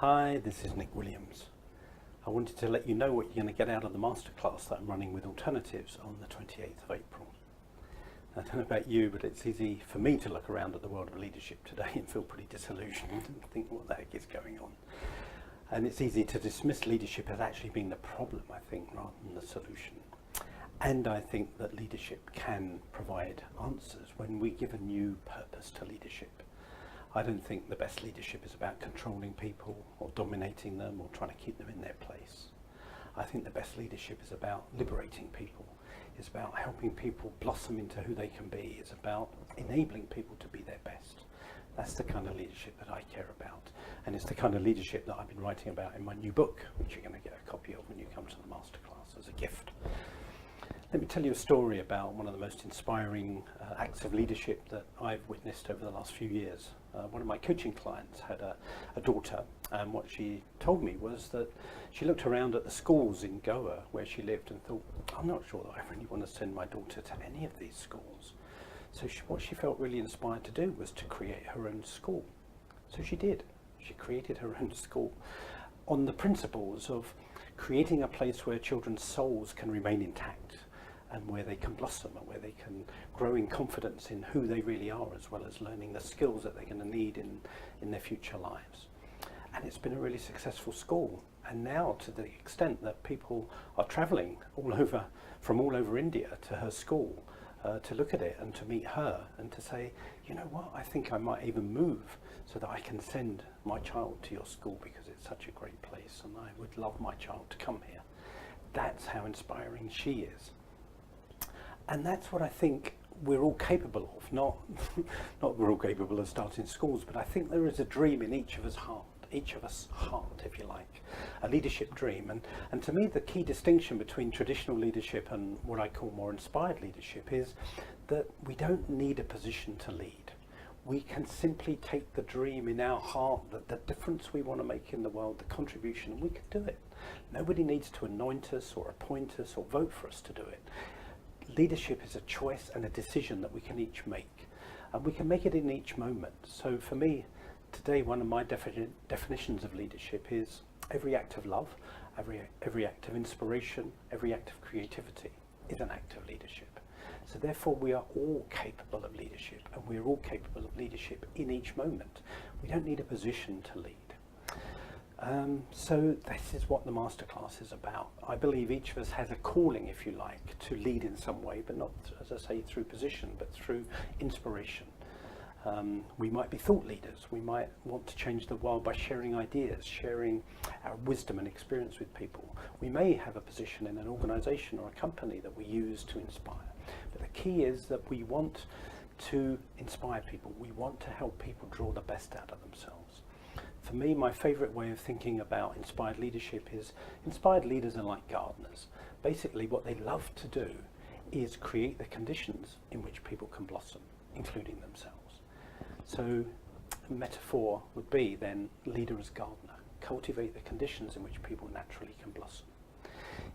Hi, this is Nick Williams. I wanted to let you know what you're going to get out of the masterclass that I'm running with Alternatives on the 28th of April. I don't know about you, but it's easy for me to look around at the world of leadership today and feel pretty disillusioned and think, what the heck is going on? And it's easy to dismiss leadership as actually being the problem, I think, rather than the solution. And I think that leadership can provide answers when we give a new purpose to leadership. I don't think the best leadership is about controlling people or dominating them or trying to keep them in their place. I think the best leadership is about liberating people. It's about helping people blossom into who they can be. It's about enabling people to be their best. That's the kind of leadership that I care about. And it's the kind of leadership that I've been writing about in my new book, which you're going to get a copy of when you come to the masterclass as a gift. Let me tell you a story about one of the most inspiring acts of leadership that I've witnessed over the last few years. One of my coaching clients had a daughter, and what she told me was that she looked around at the schools in Goa where she lived and thought, I'm not sure that I really want to send my daughter to any of these schools. So what she felt really inspired to do was to create her own school. So she did. She created her own school on the principles of creating a place where children's souls can remain intact, and where they can blossom and where they can grow in confidence in who they really are, as well as learning the skills that they're going to need in their future lives. And it's been a really successful school. And now, to the extent that people are traveling from all over India to her school to look at it and to meet her and to say, you know what, I think I might even move so that I can send my child to your school because it's such a great place and I would love my child to come here. That's how inspiring she is. And that's what I think we're all capable of. Not we're all capable of starting schools, but I think there is a dream in each of us' heart, if you like, a leadership dream. And to me, the key distinction between traditional leadership and what I call more inspired leadership is that we don't need a position to lead. We can simply take the dream in our heart, that the difference we want to make in the world, the contribution, and we can do it. Nobody needs to anoint us or appoint us or vote for us to do it. Leadership is a choice and a decision that we can each make, and we can make it in each moment. So for me today, one of my definitions of leadership is every act of love, every act of inspiration, every act of creativity is an act of leadership. So therefore we are all capable of leadership, and we're all capable of leadership in each moment. We don't need a position to lead. So this is what the masterclass is about. I believe each of us has a calling, if you like, to lead in some way, but not, as I say, through position, but through inspiration. We might be thought leaders. We might want to change the world by sharing ideas, sharing our wisdom and experience with people. We may have a position in an organization or a company that we use to inspire. But the key is that we want to inspire people. We want to help people draw the best out of themselves. For me, my favorite way of thinking about inspired leadership is inspired leaders are like gardeners. Basically, what they love to do is create the conditions in which people can blossom, including themselves. So a metaphor would be then leader as gardener. Cultivate the conditions in which people naturally can blossom.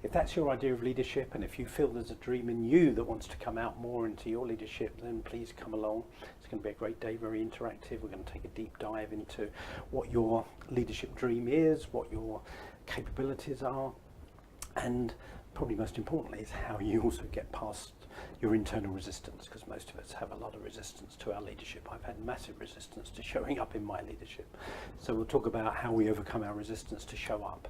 If that's your idea of leadership, and if you feel there's a dream in you that wants to come out more into your leadership, then please come along. It's going to be a great day, very interactive. We're going to take a deep dive into what your leadership dream is, what your capabilities are, and probably most importantly is how you also get past your internal resistance, because most of us have a lot of resistance to our leadership. I've had massive resistance to showing up in my leadership. So we'll talk about how we overcome our resistance to show up.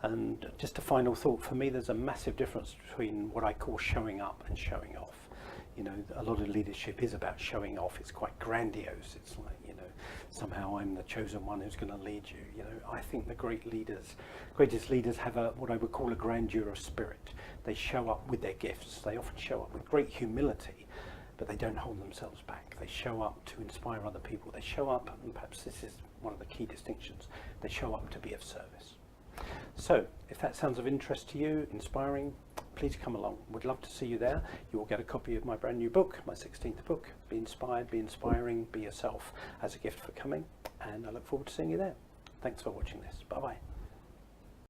And just a final thought, for me there's a massive difference between what I call showing up and showing off. You know, a lot of leadership is about showing off. It's quite grandiose. It's like, you know, somehow I'm the chosen one who's going to lead you. You know, I think the greatest leaders have what I would call a grandeur of spirit. They show up with their gifts. They often show up with great humility, but they don't hold themselves back. They show up to inspire other people. They show up, and perhaps this is one of the key distinctions, they show up to be of service. So, if that sounds of interest to you, inspiring, please come along. Would love to see you there. You will get a copy of my brand new book, my 16th book, Be Inspired, Be Inspiring, Be Yourself, as a gift for coming. And I look forward to seeing you there. Thanks for watching this. Bye-bye.